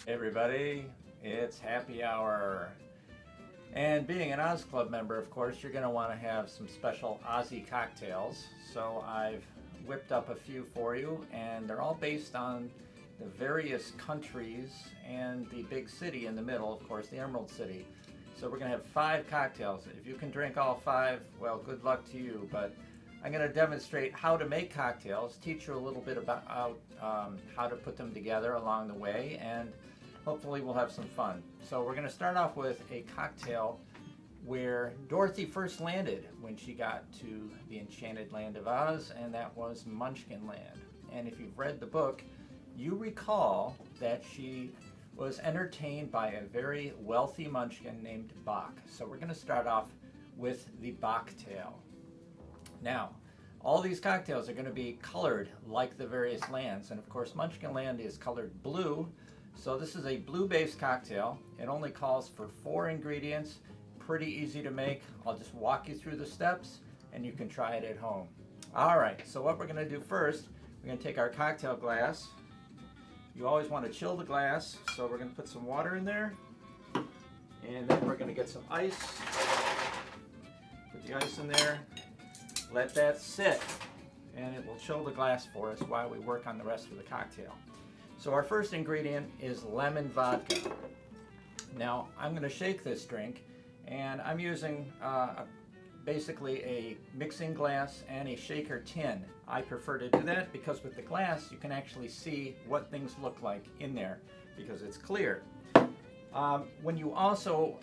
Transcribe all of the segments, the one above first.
Hey everybody, it's happy hour. And being an Oz Club member, of course, you're going to want to have some special Aussie cocktails. So I've whipped up a few for you, and they're all based on the various countries and the big city in the middle, of course, the Emerald City. So we're going to have 5 cocktails. If you can drink all 5, well, good luck to you. But I'm going to demonstrate how to make cocktails, teach you a little bit about how to put them together along the way, and hopefully we'll have some fun. So we're going to start off with a cocktail where Dorothy first landed when she got to the Enchanted Land of Oz, and that was Munchkin Land. And if you've read the book, you recall that she was entertained by a very wealthy munchkin named Bach. So we're going to start off with the Bachtail. Now, all these cocktails are going to be colored like the various lands, and of course Munchkin Land is colored blue, so this is a blue-based cocktail. It only calls for 4 ingredients, pretty easy to make. I'll just walk you through the steps and you can try it at home. Alright, so what we're going to do first, we're going to take our cocktail glass. You always want to chill the glass, so we're going to put some water in there, and then we're going to get some ice. Put the ice in there. Let that sit, and it will chill the glass for us while we work on the rest of the cocktail. So our first ingredient is lemon vodka. Now I'm going to shake this drink, and I'm using basically a mixing glass and a shaker tin. I prefer to do that because with the glass you can actually see what things look like in there because it's clear. When you also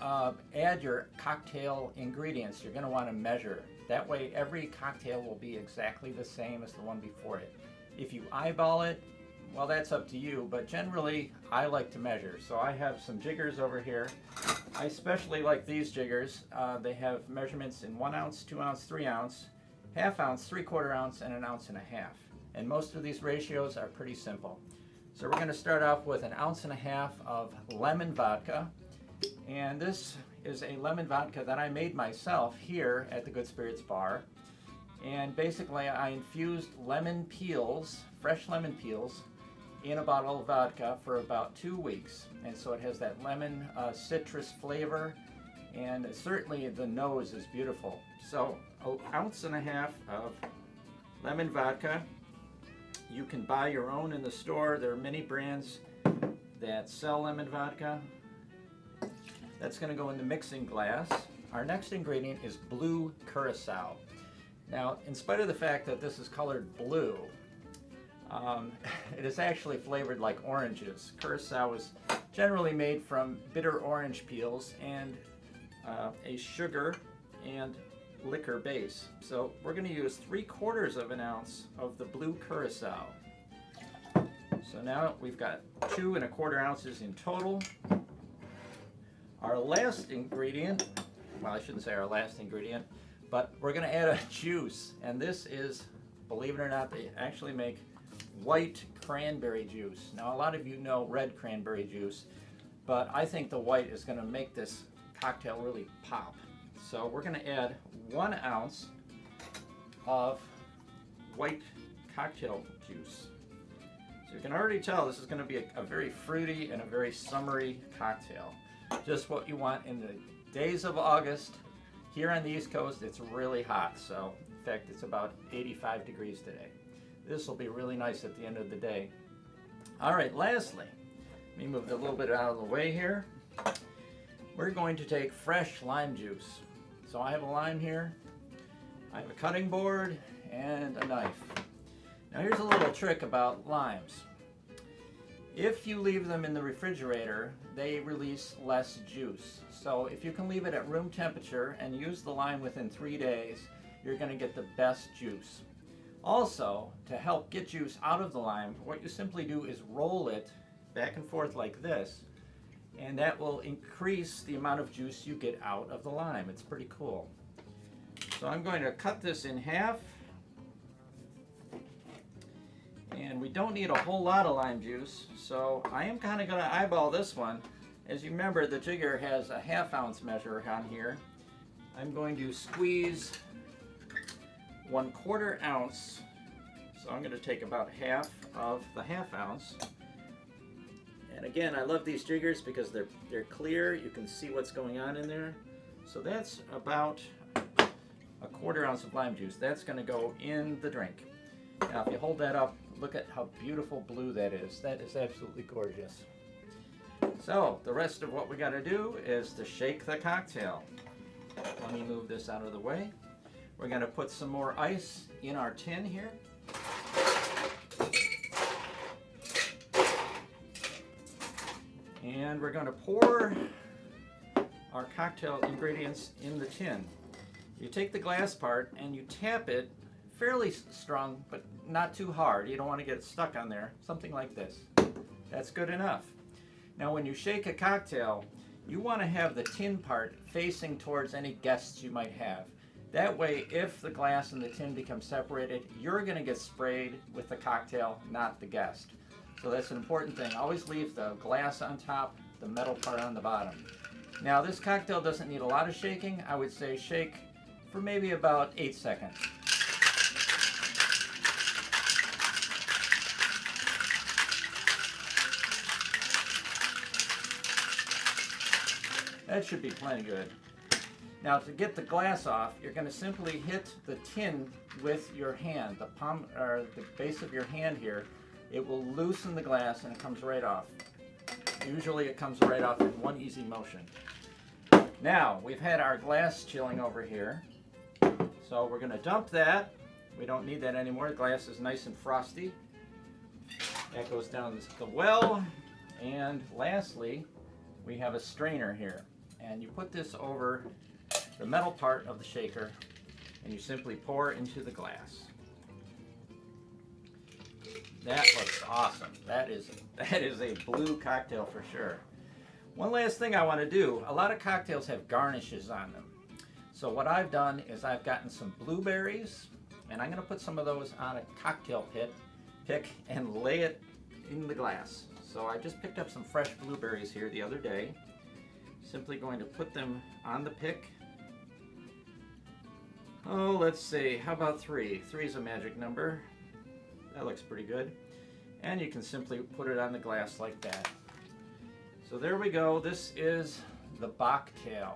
add your cocktail ingredients, you're going to want to measure. That way every cocktail will be exactly the same as the one before it. If you eyeball it, well, that's up to you, but generally I like to measure. So I have some jiggers over here. I especially like these jiggers. They have measurements in 1 ounce, 2 ounce, 3 ounce, ½ ounce, 3/4 ounce, and 1.5 ounces. And most of these ratios are pretty simple. So we're going to start off with 1.5 ounces of lemon vodka. And this is a lemon vodka that I made myself here at the Good Spirits Bar. And basically I infused lemon peels, fresh lemon peels, in a bottle of vodka for about 2 weeks. And so it has that lemon citrus flavor, and certainly the nose is beautiful. So 1.5 ounces of lemon vodka. You can buy your own in the store. There are many brands that sell lemon vodka. That's going to go in the mixing glass. Our next ingredient is blue curacao. Now, in spite of the fact that this is colored blue, it is actually flavored like oranges. Curacao is generally made from bitter orange peels and a sugar and liquor base. So we're going to use 3/4 ounce of the blue curacao. So now we've got 2¼ ounces in total. Our last ingredient, well, I shouldn't say our last ingredient, but we're going to add a juice, and this is, believe it or not, they actually make white cranberry juice. Now a lot of you know red cranberry juice, but I think the white is going to make this cocktail really pop. So we're going to add 1 ounce of white cocktail juice. So you can already tell this is going to be a very fruity and a very summery cocktail. Just what you want in the days of August. Here on the East Coast it's really hot, so in fact it's about 85 degrees today. This will be really nice at the end of the day. Alright, lastly, let me move it a little bit out of the way here. We're going to take fresh lime juice. So I have a lime here, I have a cutting board, and a knife. Now here's a little trick about limes. If you leave them in the refrigerator, they release less juice. So if you can leave it at room temperature and use the lime within 3 days, you're going to get the best juice. Also, to help get juice out of the lime, what you simply do is roll it back and forth like this, and that will increase the amount of juice you get out of the lime. It's pretty cool. So I'm going to cut this in half. And we don't need a whole lot of lime juice, so I am kind of going to eyeball this one. As you remember, the jigger has a ½ ounce measure on here. I'm going to squeeze 1/4 ounce, so I'm going to take about half of the ½ ounce, And again, I love these jiggers because they're clear. You can see what's going on in there. So that's about a 1/4 ounce of lime juice. That's going to go in the drink. Now, if you hold that up, look at how beautiful blue that is. That is absolutely gorgeous. So the rest of what we got to do is to shake the cocktail. Let me move this out of the way. We're going to put some more ice in our tin here. And we're going to pour our cocktail ingredients in the tin. You take the glass part and you tap it fairly strong, but not too hard. You don't want to get it stuck on there. Something like this. That's good enough. Now when you shake a cocktail, you want to have the tin part facing towards any guests you might have. That way, if the glass and the tin become separated, you're going to get sprayed with the cocktail, not the guest. So that's an important thing. Always leave the glass on top, the metal part on the bottom. Now this cocktail doesn't need a lot of shaking. I would say shake for maybe about 8 seconds. That should be plenty good. Now to get the glass off, you're going to simply hit the tin with your hand, the palm or the base of your hand here. It will loosen the glass and it comes right off. Usually it comes right off in one easy motion. Now we've had our glass chilling over here, so we're going to dump that. We don't need that anymore. The glass is nice and frosty. That goes down the well. And lastly, we have a strainer here. And you put this over the metal part of the shaker and you simply pour into the glass. That looks awesome. That is a blue cocktail for sure. One last thing I want to do, a lot of cocktails have garnishes on them. So what I've done is I've gotten some blueberries and I'm going to put some of those on a cocktail pick and lay it in the glass. So I just picked up some fresh blueberries here the other day. Simply going to put them on the pick. Oh, let's see, how about 3? 3 is a magic number. That looks pretty good. And you can simply put it on the glass like that. So there we go. This is the Bachtail.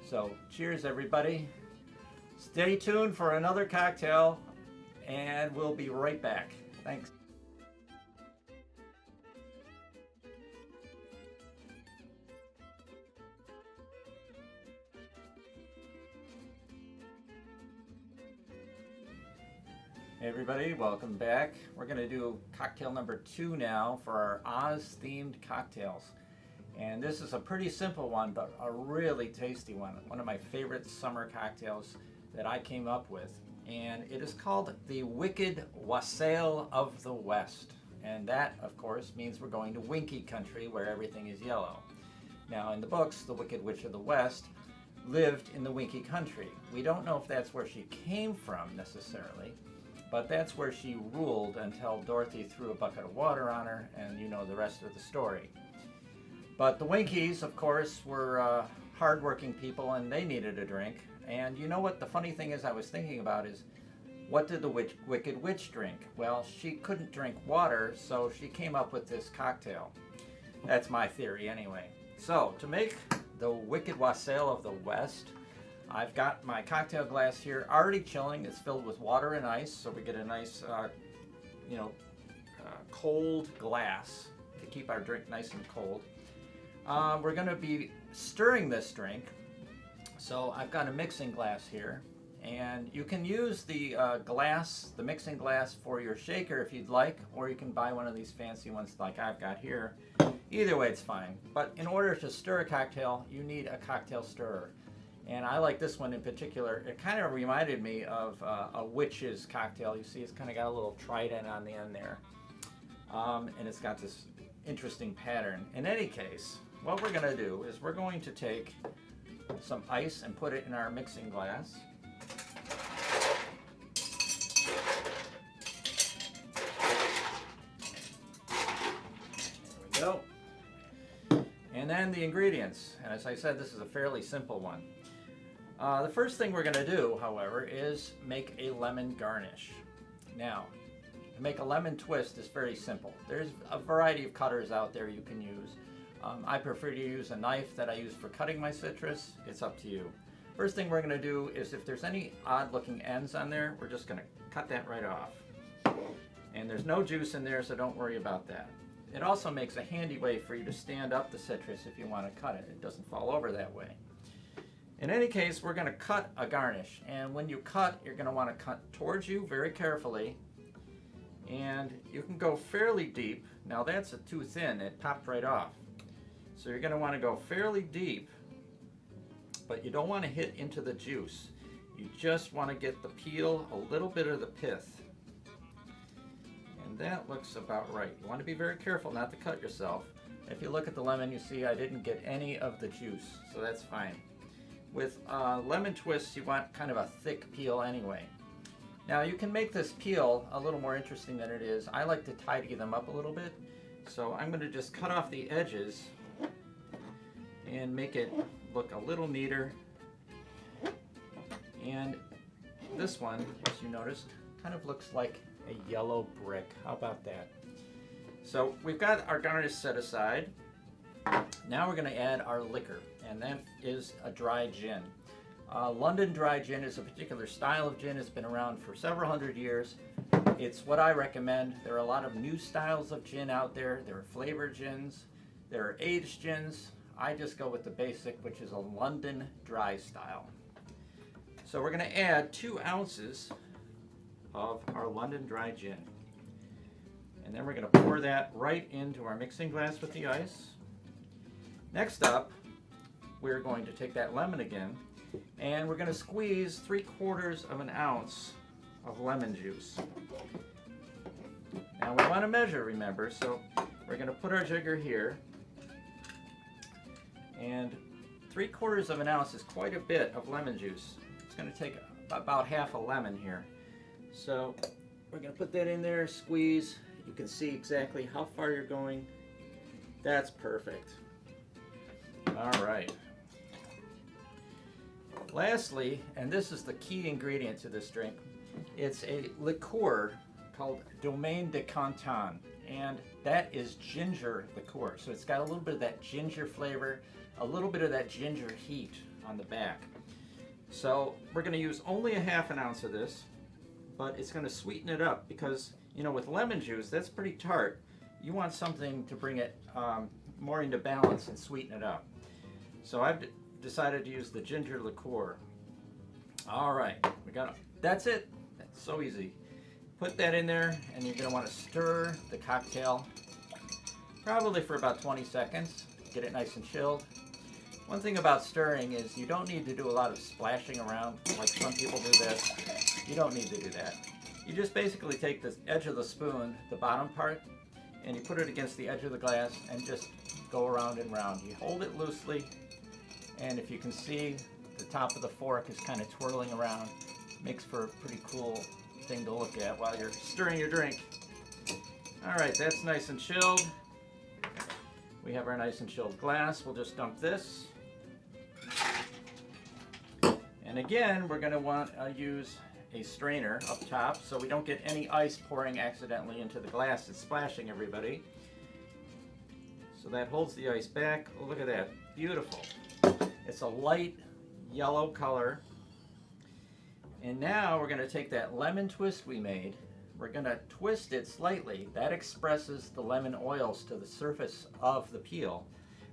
So cheers, everybody. Stay tuned for another cocktail, and we'll be right back. Thanks. Hey everybody, welcome back. We're going to do cocktail number 2 now for our Oz themed cocktails. And this is a pretty simple one, but a really tasty one. One of my favorite summer cocktails that I came up with. And it is called the Wicked Wassail of the West. And that, of course, means we're going to Winky Country where everything is yellow. Now in the books, the Wicked Witch of the West lived in the Winky Country. We don't know if that's where she came from necessarily, but that's where she ruled until Dorothy threw a bucket of water on her, and you know the rest of the story. But the Winkies, of course, were hardworking people, and they needed a drink. And you know what the funny thing is I was thinking about is, what did the Wicked Witch drink? Well, she couldn't drink water, so she came up with this cocktail. That's my theory anyway. So, to make the Wicked Wassail of the West, I've got my cocktail glass here already chilling. It's filled with water and ice, so we get a nice, cold glass to keep our drink nice and cold. We're going to be stirring this drink, so I've got a mixing glass here, and you can use the the mixing glass for your shaker if you'd like, or you can buy one of these fancy ones like I've got here. Either way, it's fine. But in order to stir a cocktail, you need a cocktail stirrer. And I like this one in particular. It kind of reminded me of a witch's cocktail. You see it's kind of got a little trident on the end there. And it's got this interesting pattern. In any case, what we're going to do is we're going to take some ice and put it in our mixing glass. There we go. And then the ingredients. And as I said, this is a fairly simple one. The first thing we're going to do, however, is make a lemon garnish. Now, to make a lemon twist is very simple. There's a variety of cutters out there you can use. I prefer to use a knife that I use for cutting my citrus. It's up to you. First thing we're going to do is if there's any odd looking ends on there, we're just going to cut that right off. And there's no juice in there, so don't worry about that. It also makes a handy way for you to stand up the citrus if you want to cut it. It doesn't fall over that way. In any case, we're going to cut a garnish. And when you cut, you're going to want to cut towards you very carefully. And you can go fairly deep. Now that's too thin. It popped right off. So you're going to want to go fairly deep, but you don't want to hit into the juice. You just want to get the peel, a little bit of the pith. And that looks about right. You want to be very careful not to cut yourself. If you look at the lemon, you see I didn't get any of the juice, so that's fine. With lemon twists, you want kind of a thick peel anyway. Now you can make this peel a little more interesting than it is. I like to tidy them up a little bit. So I'm going to just cut off the edges and make it look a little neater. And this one, as you noticed, kind of looks like a yellow brick. How about that? So we've got our garnish set aside. Now we're going to add our liquor, and that is a dry gin. London dry gin is a particular style of gin. It's been around for several hundred years. It's what I recommend. There are a lot of new styles of gin out there. There are flavored gins. There are aged gins. I just go with the basic, which is a London dry style. So we're going to add 2 ounces of our London dry gin. And then we're going to pour that right into our mixing glass with the ice. Next up, we're going to take that lemon again, and we're going to squeeze 3/4 of an ounce of lemon juice. Now we want to measure, remember, so we're going to put our jigger here, and 3/4 of an ounce is quite a bit of lemon juice. It's going to take about half a lemon here. So we're going to put that in there, squeeze. You can see exactly how far you're going. That's perfect. All right. Lastly, and this is the key ingredient to this drink, it's a liqueur called Domaine de Canton, and that is ginger liqueur. So it's got a little bit of that ginger flavor, a little bit of that ginger heat on the back. So we're going to use only 1/2 ounce of this, but it's going to sweeten it up because, you know, with lemon juice, that's pretty tart. You want something to bring it more into balance and sweeten it up. So I've decided to use the ginger liqueur. All right, we got it. That's it. That's so easy. Put that in there, and you're going to want to stir the cocktail probably for about 20 seconds. Get it nice and chilled. One thing about stirring is you don't need to do a lot of splashing around like some people do this. You don't need to do that. You just basically take the edge of the spoon, the bottom part, and you put it against the edge of the glass and just go around and round. You hold it loosely, and if you can see, the top of the fork is kind of twirling around. Makes for a pretty cool thing to look at while you're stirring your drink. All right, that's nice and chilled. We have our nice and chilled glass. We'll just dump this. And again, we're going to want to use a strainer up top so we don't get any ice pouring accidentally into the glass and splashing everybody. So that holds the ice back. Oh, look at that. Beautiful. It's a light yellow color. And now we're going to take that lemon twist we made. We're going to twist it slightly. That expresses the lemon oils to the surface of the peel.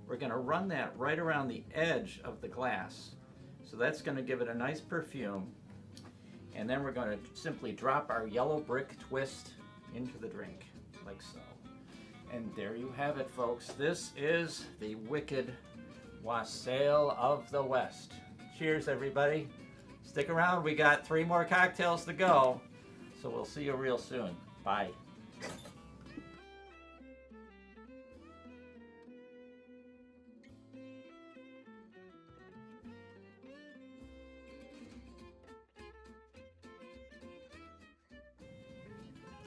We're going to run that right around the edge of the glass. So that's going to give it a nice perfume. And then we're going to simply drop our yellow brick twist into the drink, like so. And there you have it, folks. This is the Wicked Wassail of the West. Cheers, everybody. Stick around. We got 3 more cocktails to go. So we'll see you real soon. Bye.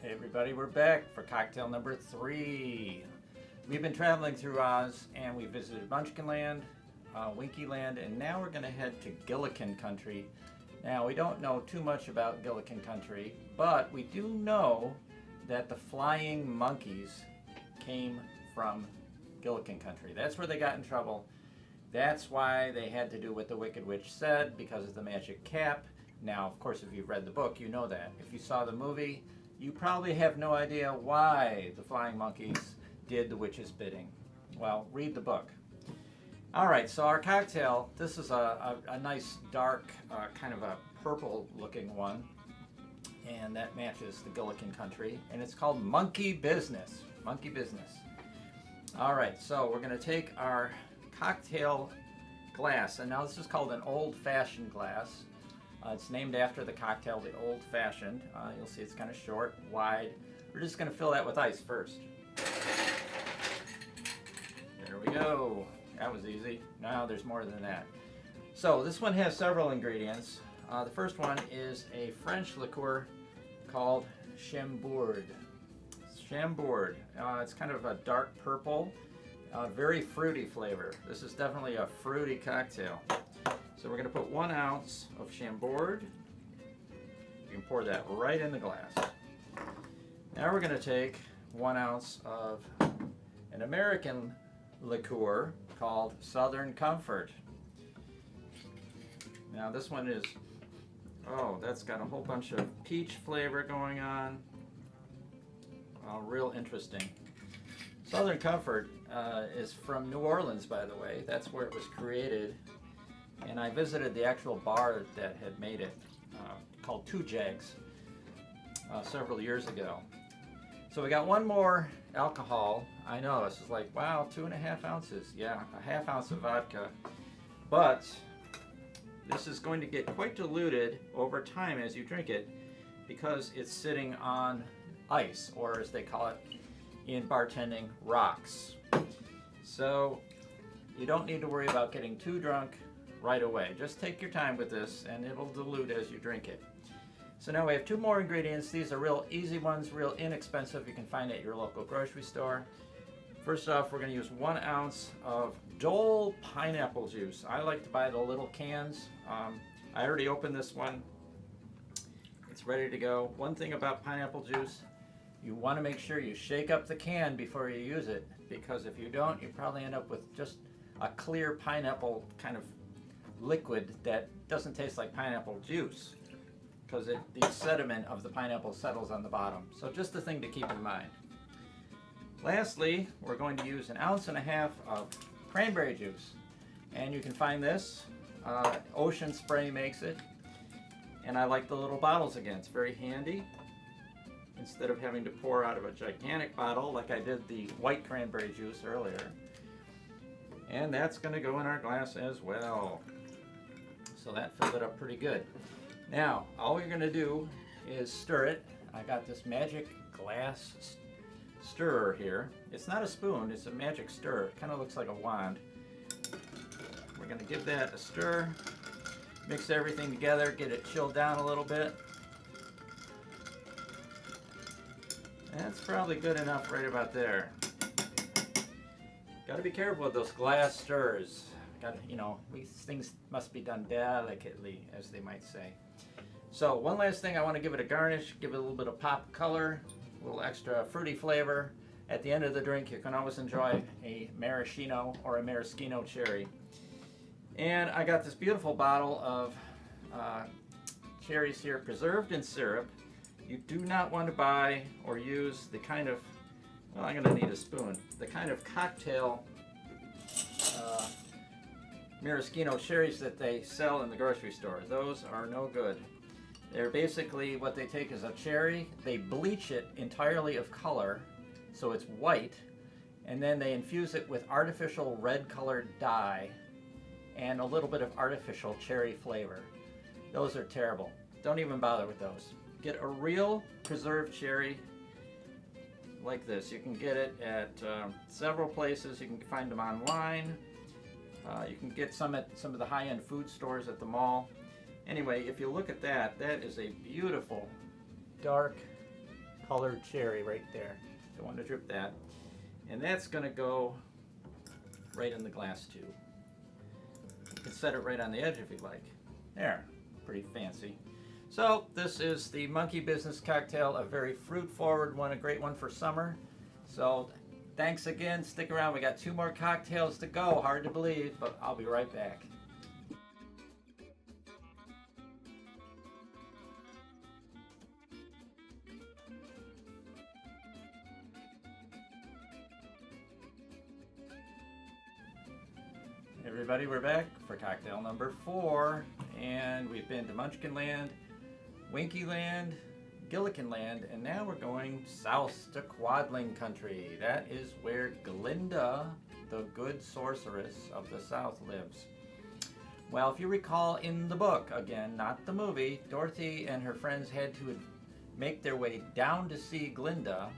Hey everybody, we're back for cocktail number 3. We've been traveling through Oz and we visited Munchkin Land, Winky Land, and now we're going to head to Quadling Country. Now we don't know too much about Quadling Country, but we do know that the flying monkeys came from Gillikin Country. That's where they got in trouble. That's why they had to do what the Wicked Witch said, because of the magic cap. Now, of course, if you've read the book, you know that. If you saw the movie, you probably have no idea why the flying monkeys did the witch's bidding. Well, read the book. All right, so our cocktail, this is a nice dark, kind of a purple looking one, and that matches the Gillikin Country, and it's called Monkey Business. Monkey Business. All right, so we're gonna take our cocktail glass, and now this is called an old-fashioned glass. It's named after the cocktail, the old-fashioned. You'll see it's kind of short, wide. We're just gonna fill that with ice first. There we go. That was easy. Now there's more than that. So this one has several ingredients. The first one is a French liqueur called Chambord. Chambord. It's kind of a dark purple, very fruity flavor. This is definitely a fruity cocktail. So we're going to put 1 ounce of Chambord. You can pour that right in the glass. Now we're going to take 1 ounce of an American liqueur called Southern Comfort. Now this one is, oh, that's got a whole bunch of peach flavor going on. Real interesting. Southern Comfort is from New Orleans, by the way. That's where it was created. And I visited the actual bar that had made it, called Two Jags, several years ago. So we got one more alcohol. I know, this is like, wow, 2.5 ounces. Yeah, a ½ ounce of vodka. But this is going to get quite diluted over time as you drink it, because it's sitting on ice, or as they call it in bartending, rocks. So you don't need to worry about getting too drunk right away. Just take your time with this and it'll dilute as you drink it. So now we have 2 more ingredients. These are real easy ones, real inexpensive. You can find at your local grocery store. First off, we're going to use 1 ounce of Dole pineapple juice. I like to buy the little cans. I already opened this one. It's ready to go. One thing about pineapple juice, you want to make sure you shake up the can before you use it, because if you don't, you probably end up with just a clear pineapple kind of liquid that doesn't taste like pineapple juice, because the sediment of the pineapple settles on the bottom. So just a thing to keep in mind. Lastly, we're going to use 1.5 ounces of cranberry juice, and you can find this. Ocean Spray makes it, and I like the little bottles again. It's very handy. Instead of having to pour out of a gigantic bottle like I did the white cranberry juice earlier. And that's going to go in our glass as well. So that filled it up pretty good. Now, all we're going to do is stir it. I got this magic glass stirrer here. It's not a spoon, it's a magic stirrer. It kind of looks like a wand. We're going to give that a stir. Mix everything together, get it chilled down a little bit. That's probably good enough right about there. Got to be careful with those glass stirrers. These things must be done delicately, as they might say. So one last thing, I want to give it a garnish, give it a little bit of pop color, a little extra fruity flavor. At the end of the drink, you can always enjoy a maraschino or a maraschino cherry. And I got this beautiful bottle of cherries here, preserved in syrup. You do not want to buy or use the kind of, well, I'm going to need a spoon, the kind of cocktail maraschino cherries that they sell in the grocery store. Those are no good. They're basically, what they take is a cherry, they bleach it entirely of color so it's white, and then they infuse it with artificial red colored dye and a little bit of artificial cherry flavor. Those are terrible. Don't even bother with those. Get a real preserved cherry like this. You can get it at several places. You can find them online. You can get some at some of the high-end food stores at the mall. Anyway, if you look at that, that is a beautiful dark colored cherry right there. Don't want to drip that. And that's going to go right in the glass tube. You can set it right on the edge if you like. There, pretty fancy. So this is the Monkey Business Cocktail, a very fruit-forward one, a great one for summer. So thanks again, stick around, we got 2 more cocktails to go, hard to believe, but I'll be right back. Everybody, we're back for cocktail number 4, and we've been to Munchkin Land, Winky Land, Gillikin Land, and now we're going south to Quadling Country. That is where Glinda, the good sorceress of the south, lives. Well, if you recall in the book, again, not the movie, Dorothy and her friends had to make their way down to see Glinda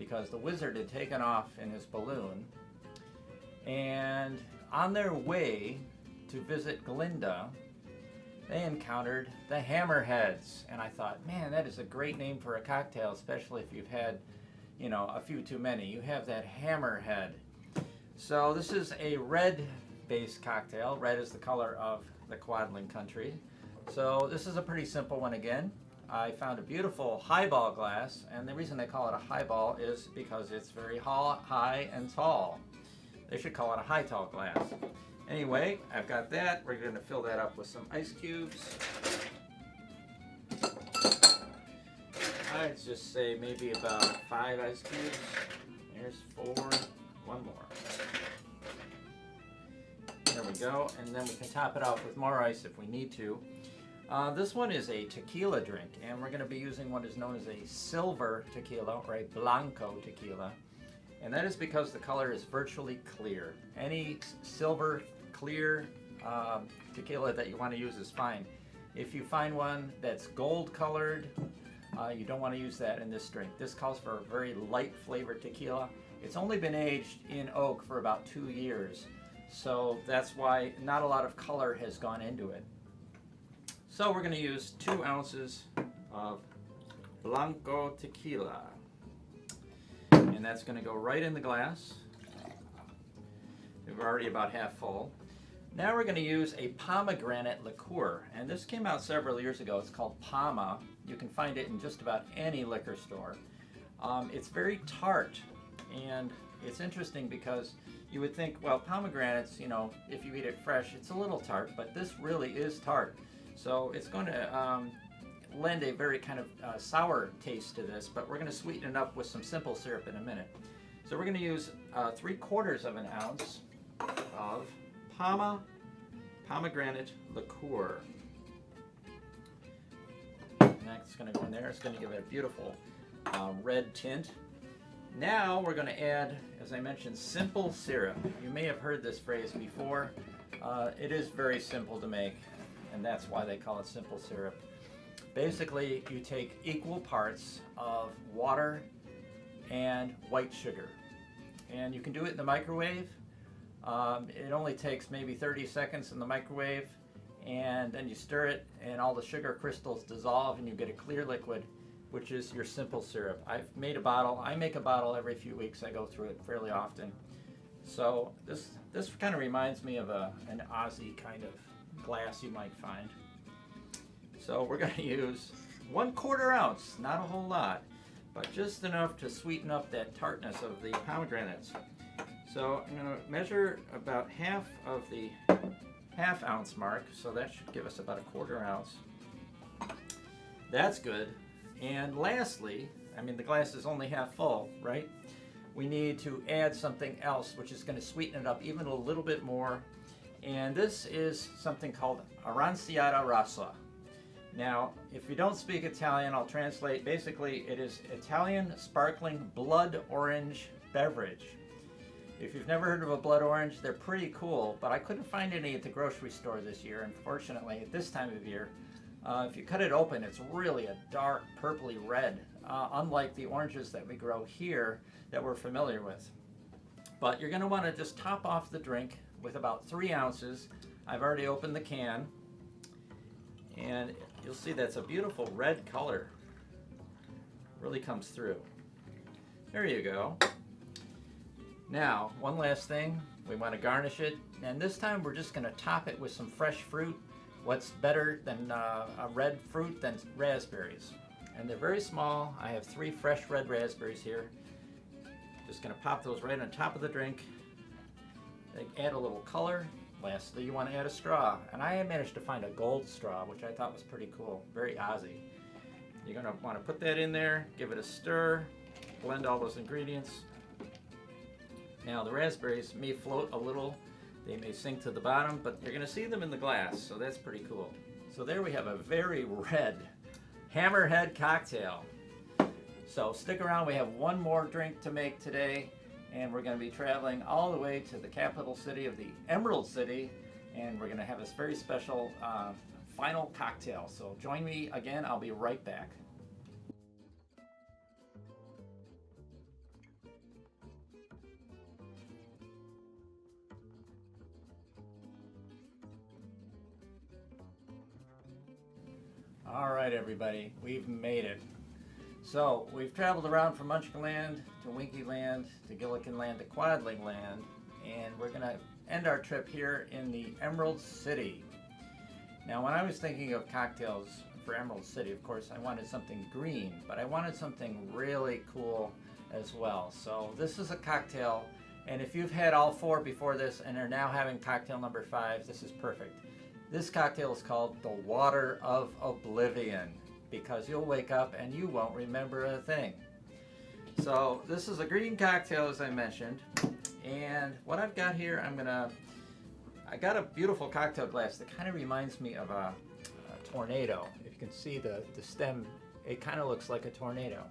because the wizard had taken off in his balloon. And on their way to visit Glinda, they encountered the Hammerheads. And I thought, man, that is a great name for a cocktail, especially if you've had, you know, a few too many. You have that Hammerhead. So this is a red-based cocktail. Red is the color of the Quadling Country. So this is a pretty simple one again. I found a beautiful highball glass, and the reason they call it a highball is because it's very high and tall. They should call it a high tall glass. Anyway, I've got that. We're going to fill that up with some ice cubes. I'd just say maybe about 5 ice cubes. There's 4. 1 more. There we go. And then we can top it off with more ice if we need to. This one is a tequila drink, and we're going to be using what is known as a silver tequila, or a blanco tequila. And that is because the color is virtually clear. Any silver clear tequila that you want to use is fine. If you find one that's gold colored, you don't want to use that in this drink. This calls for a very light flavored tequila. It's only been aged in oak for about 2 years, so that's why not a lot of color has gone into it. So we're going to use 2 ounces of blanco tequila. And that's going to go right in the glass. We're already about half full. Now we're going to use a pomegranate liqueur. And this came out several years ago. It's called Pama. You can find it in just about any liquor store. It's very tart. And it's interesting because you would think, well, pomegranates, you know, if you eat it fresh, it's a little tart. But this really is tart. So it's going to lend a very kind of sour taste to this, but we're going to sweeten it up with some simple syrup in a minute. So we're going to use 3/4 of an ounce of pomegranate liqueur. And that's going to go in there. It's going to give it a beautiful red tint. Now we're going to add, as I mentioned, simple syrup. You may have heard this phrase before. It is very simple to make, and that's why they call it simple syrup. Basically, you take equal parts of water and white sugar. And you can do it in the microwave. It only takes maybe 30 seconds in the microwave, and then you stir it and all the sugar crystals dissolve and you get a clear liquid, which is your simple syrup. I've made a bottle. I make a bottle every few weeks. I go through it fairly often. So this kind of reminds me of an Aussie kind of glass you might find. So we're going to use 1/4 ounce, not a whole lot, but just enough to sweeten up that tartness of the pomegranates. So I'm going to measure about half of the half-ounce mark, so that should give us about 1/4 ounce. That's good. And lastly, I mean the glass is only half full, right? We need to add something else which is going to sweeten it up even a little bit more. And this is something called aranciata rasa. Now, if you don't speak Italian, I'll translate. Basically, it is Italian sparkling blood orange beverage. If you've never heard of a blood orange, they're pretty cool, but I couldn't find any at the grocery store this year, unfortunately, at this time of year. If you cut it open, it's really a dark purpley red, unlike the oranges that we grow here that we're familiar with. But you're going to want to just top off the drink with about 3 ounces. I've already opened the can, and you'll see that's a beautiful red color. Really comes through. There you go. Now, one last thing, we want to garnish it, and this time we're just going to top it with some fresh fruit. what's better than a red fruit than raspberries? And they're very small. I have 3 fresh red raspberries here. Just gonna pop those right on top of the drink. They add a little color. Lastly, you want to add a straw. And I managed to find a gold straw, which I thought was pretty cool. Very Aussie. You're gonna want to put that in there, give it a stir, blend all those ingredients. Now the raspberries may float a little. They may sink to the bottom, but you're gonna see them in the glass, so that's pretty cool. So there we have a very red hammerhead cocktail. So stick around, we have one more drink to make today, and we're going to be traveling all the way to the capital city of the Emerald City, and we're going to have this very special final cocktail. So join me again, I'll be right back. All right, everybody, we've made it. So we've traveled around from Munchkin Land to Winky Land to Gillikin Land to Quadling Land, and we're going to end our trip here in the Emerald City. Now, when I was thinking of cocktails for Emerald City, of course, I wanted something green, but I wanted something really cool as well. So this is a cocktail, and if you've had all 4 before this and are now having cocktail number 5, this is perfect. This cocktail is called the Water of Oblivion, because you'll wake up and you won't remember a thing. So this is a green cocktail, as I mentioned, and what I've got here, I got a beautiful cocktail glass that kind of reminds me of a tornado. If you can see the stem, it kind of looks like a tornado.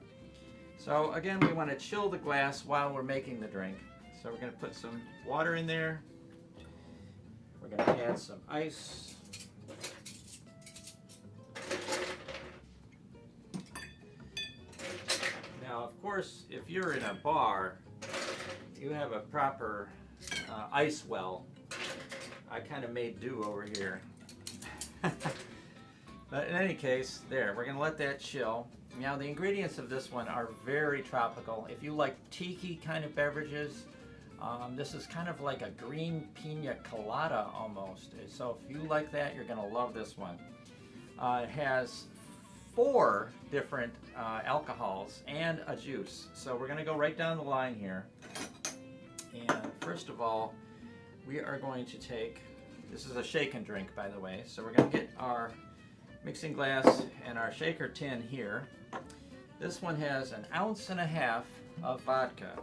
So again, we want to chill the glass while we're making the drink. So we're going to put some water in there. We're going to add some ice. Now, of course, if you're in a bar, you have a proper ice well. I kind of made do over here. But in any case, there, we're going to let that chill. Now, the ingredients of this one are very tropical. If you like tiki kind of beverages, this is kind of like a green pina colada almost. So if you like that, you're going to love this one. It has 4 different alcohols and a juice. So we're going to go right down the line here. And first of all, we are going to take, this is a shake and drink, by the way. So we're going to get our mixing glass and our shaker tin here. This one has 1.5 ounces of vodka.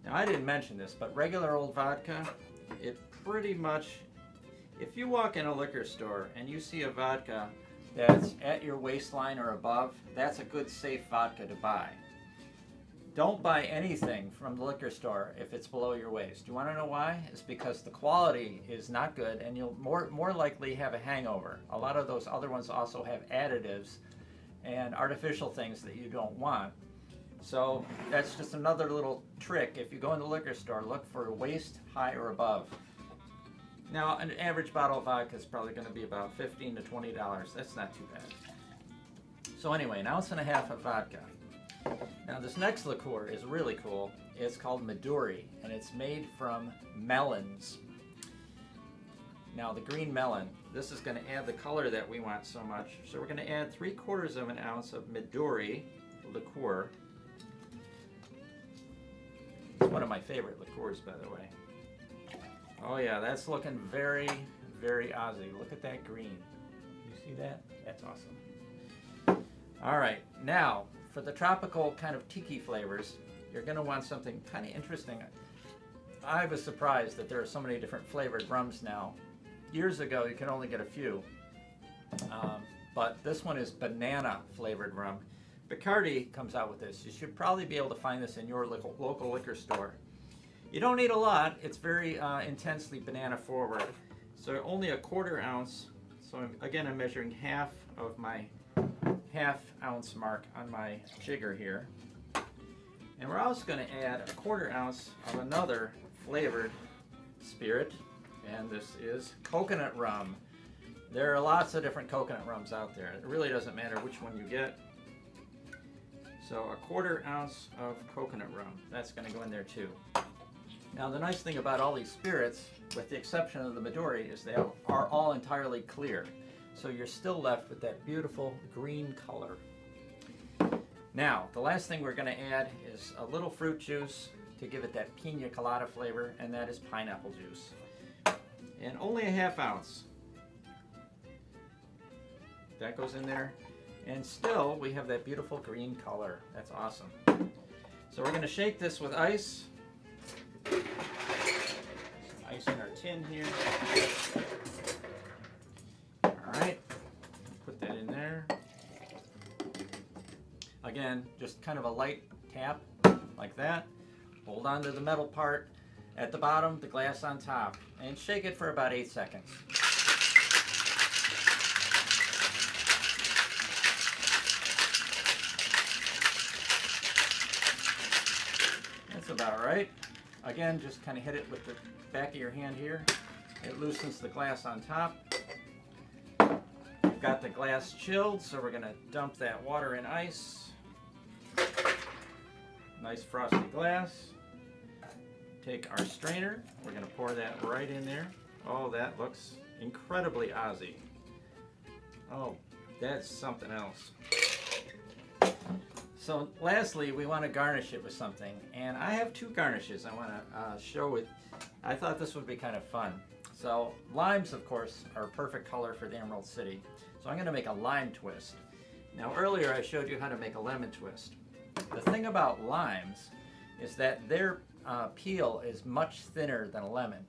Now, I didn't mention this, but regular old vodka, it pretty much, if you walk in a liquor store and you see a vodka that's at your waistline or above, that's a good safe vodka to buy. Don't buy anything from the liquor store if it's below your waist. You want to know why? It's because the quality is not good and you'll more likely have a hangover. A lot of those other ones also have additives and artificial things that you don't want. So that's just another little trick. If you go in the liquor store, look for waist high or above. Now, an average bottle of vodka is probably going to be about $15 to $20. That's not too bad. So anyway, 1.5 ounces of vodka. Now, this next liqueur is really cool. It's called Midori, and it's made from melons. Now, the green melon, this is going to add the color that we want so much. So we're going to add 3/4 ounce of Midori liqueur. It's one of my favorite liqueurs, by the way. Oh yeah, that's looking very, very Aussie. Look at that green. You see that? That's awesome. All right, now for the tropical kind of tiki flavors, you're going to want something kind of interesting. I was surprised that there are so many different flavored rums now. Years ago, you could only get a few, but this one is banana flavored rum. Bacardi comes out with this. You should probably be able to find this in your local liquor store. You don't need a lot. It's very intensely banana forward. So only 1/4 ounce. So again, I'm measuring half of my 1/2 ounce mark on my jigger here. And we're also going to add 1/4 ounce of another flavored spirit. And this is coconut rum. There are lots of different coconut rums out there. It really doesn't matter which one you get. So 1/4 ounce of coconut rum. That's going to go in there too. Now the nice thing about all these spirits, with the exception of the Midori, is they are all entirely clear. So you're still left with that beautiful green color. Now, the last thing we're going to add is a little fruit juice to give it that pina colada flavor, and that is pineapple juice. And only a ½ ounce. That goes in there. And still, we have that beautiful green color. That's awesome. So we're going to shake this with ice. Some ice in our tin here. All right. Put that in there. Again, just kind of a light tap like that. Hold on to the metal part at the bottom, the glass on top, and shake it for about 8 seconds. That's about right. Again, just kind of hit it with the back of your hand here. It loosens the glass on top. We've got the glass chilled, so we're going to dump that water in ice. Nice frosty glass. Take our strainer. We're going to pour that right in there. Oh, that looks incredibly Aussie. Oh, that's something else. So lastly, we want to garnish it with something. And I have 2 garnishes I want to show it. I thought this would be kind of fun. So limes, of course, are a perfect color for the Emerald City. So I'm going to make a lime twist. Now earlier I showed you how to make a lemon twist. The thing about limes is that their peel is much thinner than a lemon.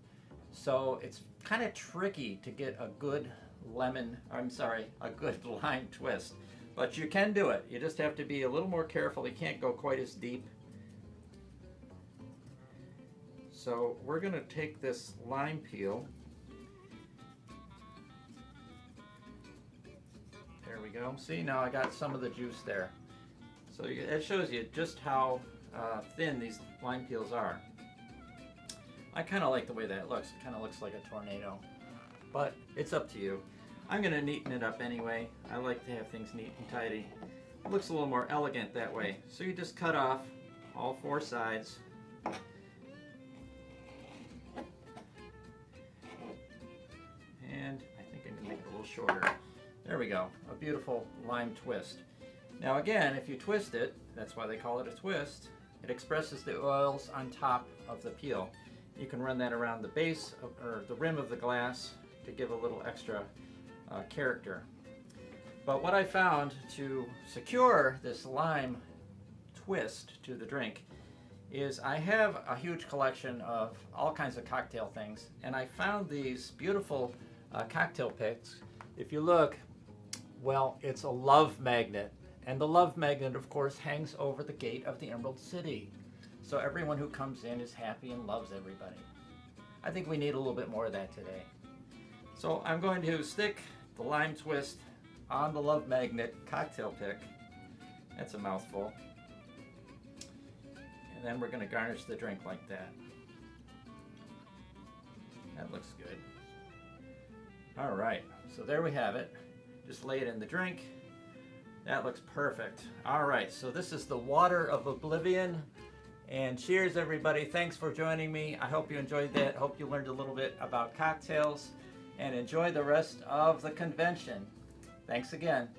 So it's kind of tricky to get a good a good lime twist. But you can do it. You just have to be a little more careful. You can't go quite as deep. So we're going to take this lime peel. There we go. See, now I got some of the juice there. So it shows you just how thin these lime peels are. I kind of like the way that looks. It kind of looks like a tornado. But it's up to you. I'm going to neaten it up anyway. I like to have things neat and tidy. It looks a little more elegant that way. So you just cut off all 4 sides. And I think I'm going to make it a little shorter. There we go. A beautiful lime twist. Now again, if you twist it, that's why they call it a twist, it expresses the oils on top of the peel. You can run that around the base or the rim of the glass to give a little extra character. But what I found to secure this lime twist to the drink is I have a huge collection of all kinds of cocktail things, and I found these beautiful cocktail picks. If you look, well, it's a love magnet. And the love magnet, of course, hangs over the gate of the Emerald City. So everyone who comes in is happy and loves everybody. I think we need a little bit more of that today. So I'm going to stick the lime twist on the love magnet cocktail pick. That's a mouthful. And then we're going to garnish the drink like that. That looks good. All right, so there we have it. Just lay it in the drink. That looks perfect. All right, so this is the Water of Oblivion. And cheers, everybody. Thanks for joining me. I hope you enjoyed that. Hope you learned a little bit about cocktails. And enjoy the rest of the convention. Thanks again.